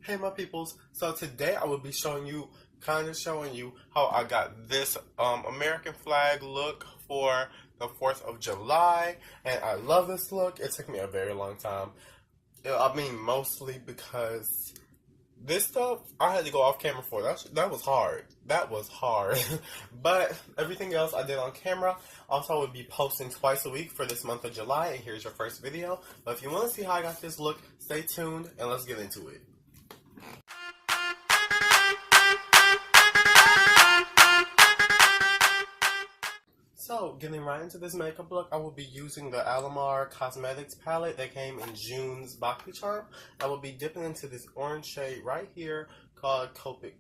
Hey my peoples, so today I will be showing you how I got this American flag look for the 4th of July, and I love this look. It took me a very long time. I mean, mostly because this stuff I had to go off camera for. That was hard. That was hard. But everything else I did on camera. Also, I would be posting twice a week for this month of July, and here's your first video. But if you want to see how I got this look, stay tuned and let's get into it. So, getting right into this makeup look, I will be using the Alamar Cosmetics palette that came in June's Bakli Charm. I will be dipping into this orange shade right here called Copit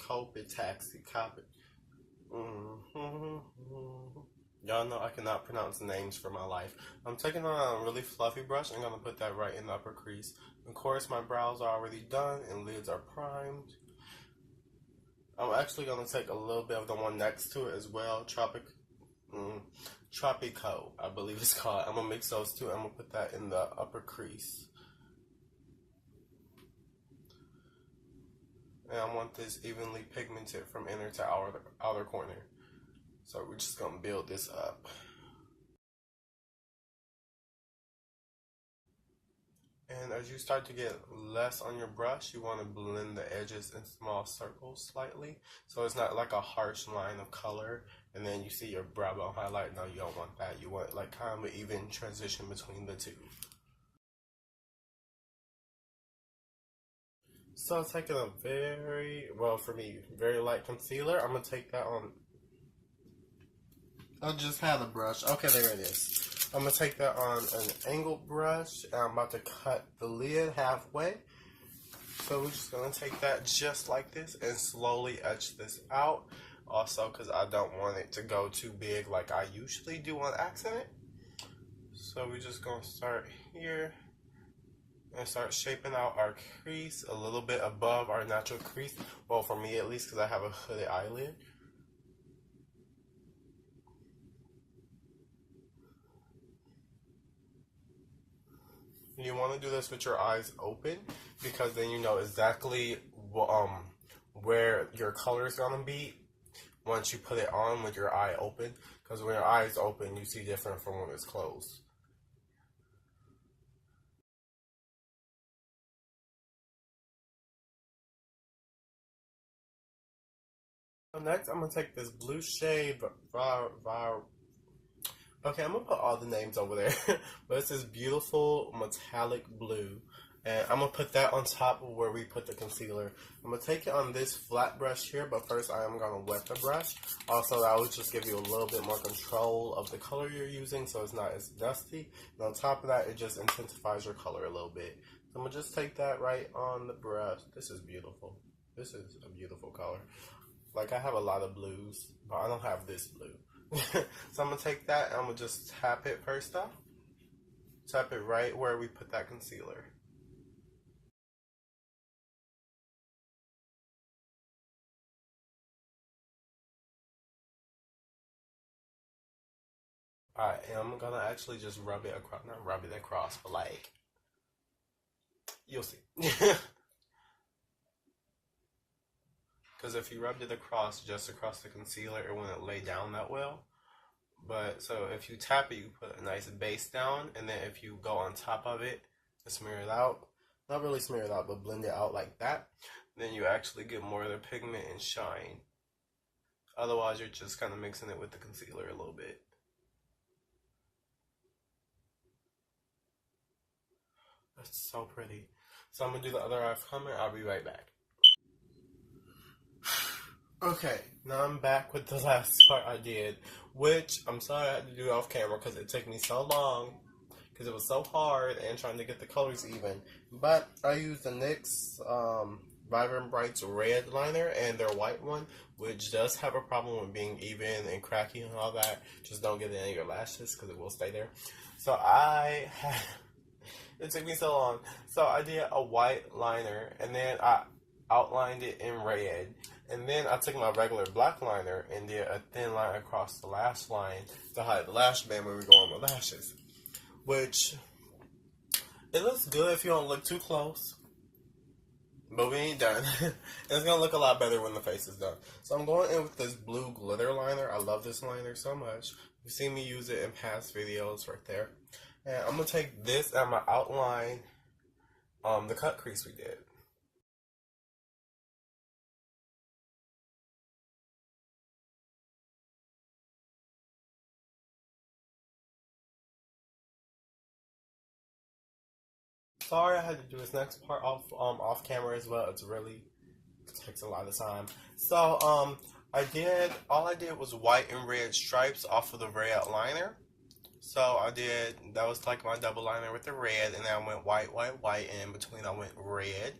Taxi. Copit. Y'all know I cannot pronounce names for my life. I'm taking on a really fluffy brush. I'm going to put that right in the upper crease. Of course, my brows are already done and lids are primed. I'm actually going to take a little bit of the one next to it as well, Tropico, I believe it's called. I'm going to mix those two. I'm going to put that in the upper crease. And I want this evenly pigmented from inner to outer corner. So we're just going to build this up. And as you start to get less on your brush, you want to blend the edges in small circles slightly. So it's not like a harsh line of color. And then you see your brow bone highlight. No, you don't want that. You want like kind of an even transition between the two. So taking a for me, very light concealer. I'm going to take that on. I just had a brush. Okay, there it is. I'm going to take that on an angled brush. And I'm about to cut the lid halfway. So we're just going to take that just like this and slowly etch this out. Also, because I don't want it to go too big like I usually do on accident. So we're just going to start here and start shaping out our crease a little bit above our natural crease. Well, for me at least, because I have a hooded eyelid. You want to do this with your eyes open because then you know exactly where your color is going to be once you put it on with your eye open, because when your eye is open, you see different from when it's closed. So next, I'm going to take this blue shade, okay, I'm going to put all the names over there, but it's this beautiful metallic blue. And I'm going to put that on top of where we put the concealer. I'm going to take it on this flat brush here, but first I am going to wet the brush. Also, that will just give you a little bit more control of the color you're using so it's not as dusty. And on top of that, it just intensifies your color a little bit. So I'm going to just take that right on the brush. This is beautiful. This is a beautiful color. Like, I have a lot of blues, but I don't have this blue. So I'm going to take that and I'm going to just tap it first off. Tap it right where we put that concealer. I am gonna actually just rub it across, not rub it across, but like, you'll see. Because if you rubbed it just across the concealer, it wouldn't lay down that well. But, so if you tap it, you put a nice base down, and then if you go on top of it, smear it out, not really smear it out, but blend it out like that, then you actually get more of the pigment and shine. Otherwise, you're just kind of mixing it with the concealer a little bit. That's so pretty. So I'm going to do the other eye coming. I'll be right back. Okay, now I'm back with the last part I did, which I'm sorry I had to do off camera because it took me so long, because it was so hard and trying to get the colors even. But I used the NYX Vibrant Brights red liner and their white one, which does have a problem with being even and cracky and all that. Just don't get it in your lashes because it will stay there. So it took me so long. So I did a white liner and then I outlined it in red. And then I took my regular black liner and did a thin line across the lash line to hide the lash band when we go on the lashes. Which, it looks good if you don't look too close. But we ain't done. It's gonna look a lot better when the face is done. So I'm going in with this blue glitter liner. I love this liner so much. You've seen me use it in past videos right there. And I'm gonna take this and I'm gonna outline the cut crease we did. Sorry I had to do this next part off camera as well. It takes a lot of time. So all I did was white and red stripes off of the red liner. So that was like my double liner with the red, and then I went white, white, white, and in between I went red.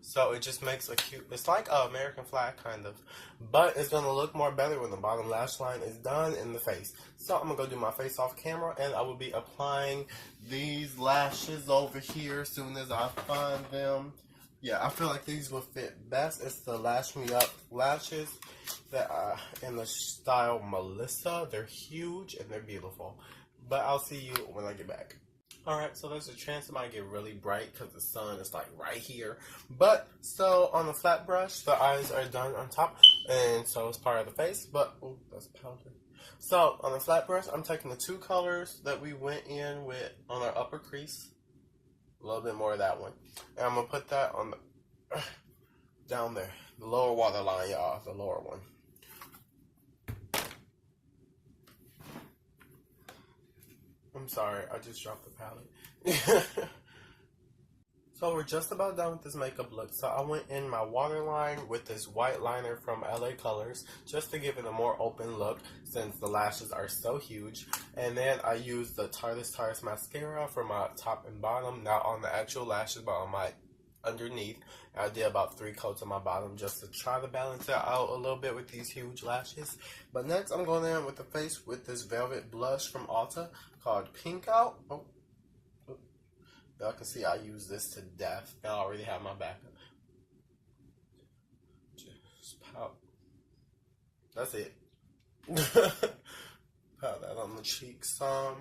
So it just makes a cute, it's like an American flag kind of, but it's going to look more better when the bottom lash line is done in the face. So I'm going to go do my face off camera, and I will be applying these lashes over here as soon as I find them. Yeah, I feel like these will fit best. It's the Lash Me Up lashes that are in the style Melissa. They're huge and they're beautiful. But I'll see you when I get back. Alright, so there's a chance it might get really bright because the sun is like right here. But, so on the flat brush, the eyes are done on top. And so it's part of the face. But, oh, that's powder. So, on the flat brush, I'm taking the two colors that we went in with on our upper crease. A little bit more of that one. And I'm going to put that on the, down there. The lower waterline, y'all. The lower one. I'm sorry, I just dropped the palette. So we're just about done with this makeup look. So I went in my waterline with this white liner from LA Colors just to give it a more open look since the lashes are so huge. And then I used the Tarte's mascara for my top and bottom, not on the actual lashes but on my underneath. I did about 3 coats on my bottom just to try to balance it out a little bit with these huge lashes. But next I'm going in with the face with this velvet blush from Ulta called Pink Out. Oh. Y'all can see I use this to death. I already have my backup. Just pout. That's it. Pout that on the cheeks some.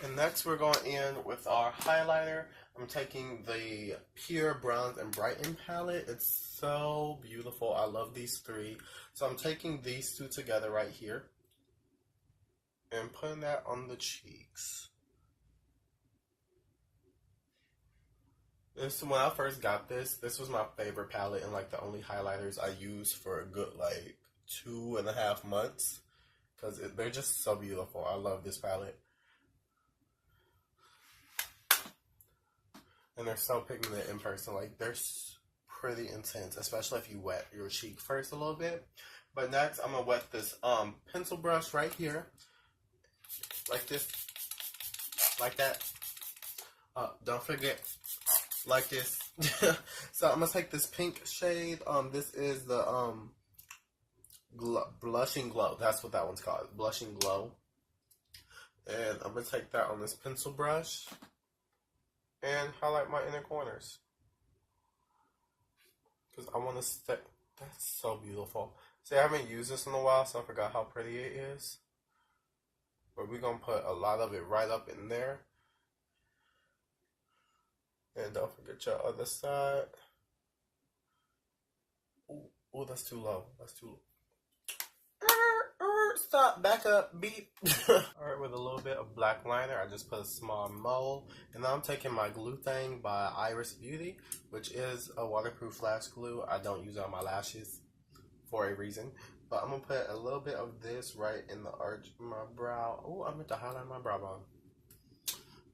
And next we're going in with our highlighter. I'm taking the Pure Bronze and Brighten palette. It's so beautiful. I love these 3. So I'm taking these 2 together right here and putting that on the cheeks. When I first got this was my favorite palette and like the only highlighters I used for a good like 2.5 months because they're just so beautiful. I love this palette. And they're so pigmented in person. Like, they're pretty intense, especially if you wet your cheek first a little bit. But next, I'm going to wet this pencil brush right here. Like this. Like that. Don't forget. Like this. So, I'm going to take this pink shade. This is the Blushing Glow. That's what that one's called. Blushing Glow. And I'm going to take that on this pencil brush and highlight my inner corners because I want to stick. That's so beautiful. See, I haven't used this in a while, so I forgot how pretty it is. But we're going to put a lot of it right up in there. And don't forget your other side. Ooh, that's too low. That's too low. Stop, back up, beep. Alright, with a little bit of black liner, I just put a small mole. And now I'm taking my glue thing by Iris Beauty, which is a waterproof lash glue. I don't use it on my lashes for a reason. But I'm going to put a little bit of this right in the arch of my brow. Oh, I meant to highlight my brow bone.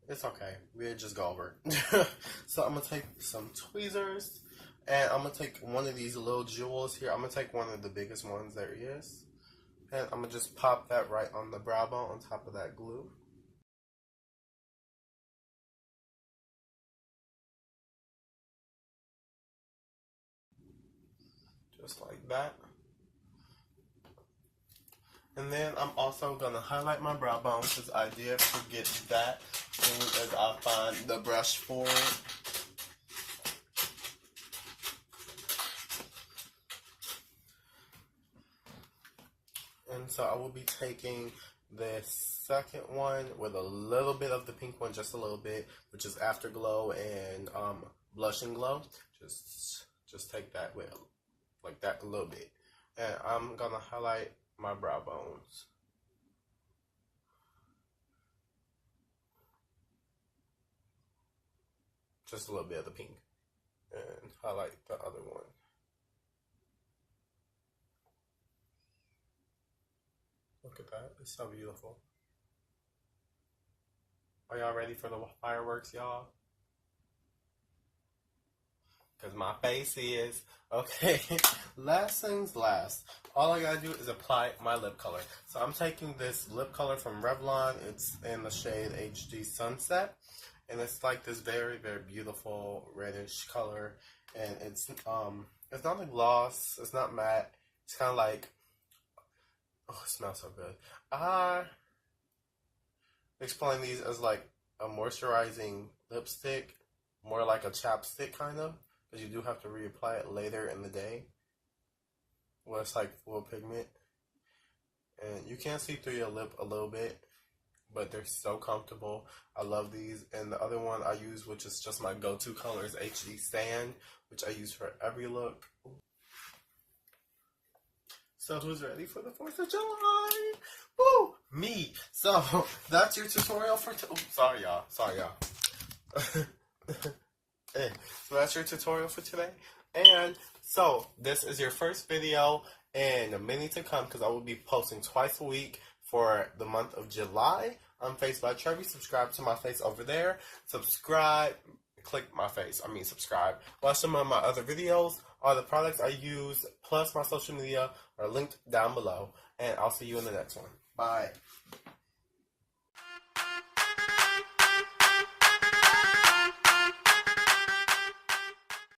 It's okay. We'll just go over it. So I'm going to take some tweezers. And I'm going to take one of these little jewels here. I'm going to take one of the biggest ones there is. And I'm going to just pop that right on the brow bone on top of that glue. Just like that. And then I'm also going to highlight my brow bone because I did forget that as soon as I find the brush for it. And so I will be taking this second one with a little bit of the pink one, just a little bit, which is Afterglow and Blush and Glow. Just take that with like that a little bit, and I'm gonna highlight my brow bones. Just a little bit of the pink, and highlight the other one. Look at that, it's so beautiful. Are y'all ready for the fireworks, y'all? Because my face is. Okay, last things last. All I gotta do is apply my lip color. So I'm taking this lip color from Revlon. It's in the shade HD Sunset. And it's like this very, very beautiful reddish color. And it's not a gloss. It's not matte. It's kind of like, oh, it smells so good. I explain these as like a moisturizing lipstick, more like a chapstick kind of. Because you do have to reapply it later in the day when it's like full pigment. And you can see through your lip a little bit, but they're so comfortable. I love these. And the other one I use, which is just my go-to color, is HD Sand, which I use for every look. So who's ready for the 4th of July? Woo! Me! So that's your tutorial for sorry y'all. So that's your tutorial for today. And so this is your first video and many to come, because I will be posting twice a week for the month of July. I'm Face by Trevi. Subscribe to my face over there. Subscribe. Click my face. Subscribe. Watch some of my other videos. All the products I use, plus my social media, are linked down below. And I'll see you in the next one. Bye.